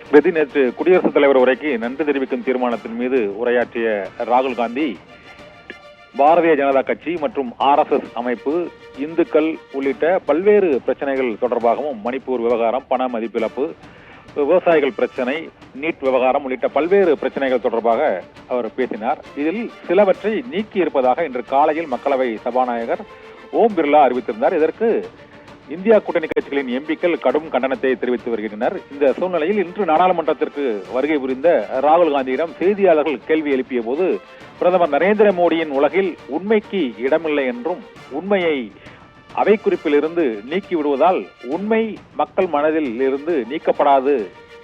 பிரதி நேற்று குடியரசுத் தலைவர் உரைக்கு நன்றி தெரிவிக்கும் தீர்மானத்தின் மீது உரையாற்றிய ராகுல் காந்தி, பாரதிய ஜனதா கட்சி மற்றும் RSS அமைப்பு இந்துக்கள் உள்ளிட்ட பல்வேறு பிரச்சனைகள் தொடர்பாகவும், மணிப்பூர் விவகாரம், பண மதிப்பிழப்பு, விவசாயிகள் பிரச்சனை, நீட் விவகாரம் உள்ளிட்ட பல்வேறு பிரச்சனைகள் தொடர்பாக அவர் பேசினார். இதில் சிலவற்றை நீக்கி இருப்பதாக இன்று காலையில் மக்களவை சபாநாயகர் ஓம் பிர்லா அறிவித்திருந்தார். இதற்கு இந்தியா கூட்டணி கட்சிகளின் எம்பிக்கள் கடும் கண்டனத்தை தெரிவித்து வருகின்றனர். இந்த சூழ்நிலையில் இன்று நாடாளுமன்றத்திற்கு வருகை புரிந்த ராகுல் காந்தியிடம் செய்தியாளர்கள் கேள்வி எழுப்பிய போது, பிரதமர் நரேந்திர மோடியின் உலகில் உண்மைக்கு இடமில்லை என்றும், உண்மையை அவை குறிப்பில் இருந்து நீக்கி விடுவதால் உண்மை மக்கள் மனதில் இருந்து நீக்கப்படாது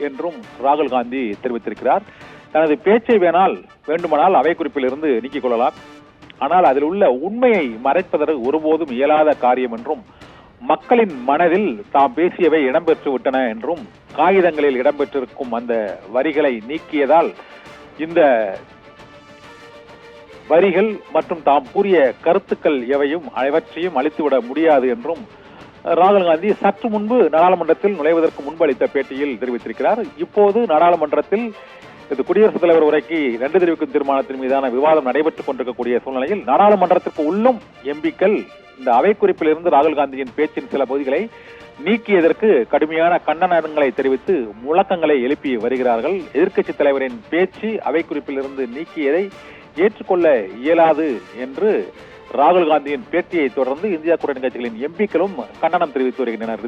என்றும் ராகுல் காந்தி தெரிவித்திருக்கிறார். தனது பேச்சை வேண்டுமானால் அவை குறிப்பில் இருந்து நீக்கிக் கொள்ளலாம், ஆனால் அதில் உள்ள உண்மையை மறைப்பதற்கு ஒருபோதும் இயலாத காரியம் என்றும், மக்களின் மனதில் தாம் பேசியவை இடம்பெற்று விட்டன என்றும், காகிதங்களில் இடம்பெற்றிருக்கும் அந்த வரிகளை நீக்கியதால் இந்த வரிகள் மற்றும் தாம் கூறிய கருத்துக்கள் எவையும் அவற்றையும் அளித்துவிட முடியாது என்றும் ராகுல் காந்தி சற்று முன்பு நாடாளுமன்றத்தில் நுழைவதற்கு முன்பு அளித்த பேட்டியில் தெரிவித்திருக்கிறார். இப்போது நாடாளுமன்றத்தில் குடியரசுத் தலைவர் உரைக்கு நன்றி தெரிவிக்கும் தீர்மானத்தின் மீதான விவாதம் நடைபெற்றுக் கொண்டிருக்கக்கூடிய சூழ்நிலையில் நாடாளுமன்றத்திற்கு உள்ளும் எம்பிக்கள் இந்த அவை குறிப்பில் இருந்து ராகுல் காந்தியின் பேச்சின் சில பகுதிகளை நீக்கியதற்கு கடுமையான கண்டனங்களை தெரிவித்து முழக்கங்களை எழுப்பி வருகிறார்கள். எதிர்க்கட்சித் தலைவரின் பேச்சு அவை குறிப்பில் இருந்து நீக்கியதை ஏற்றுக்கொள்ள இயலாது என்று ராகுல் காந்தியின் பேட்டியை தொடர்ந்து இந்தியா கூட்டணி கட்சிகளின் எம்பிக்களும் கண்டனம் தெரிவித்து வருகின்றனர்.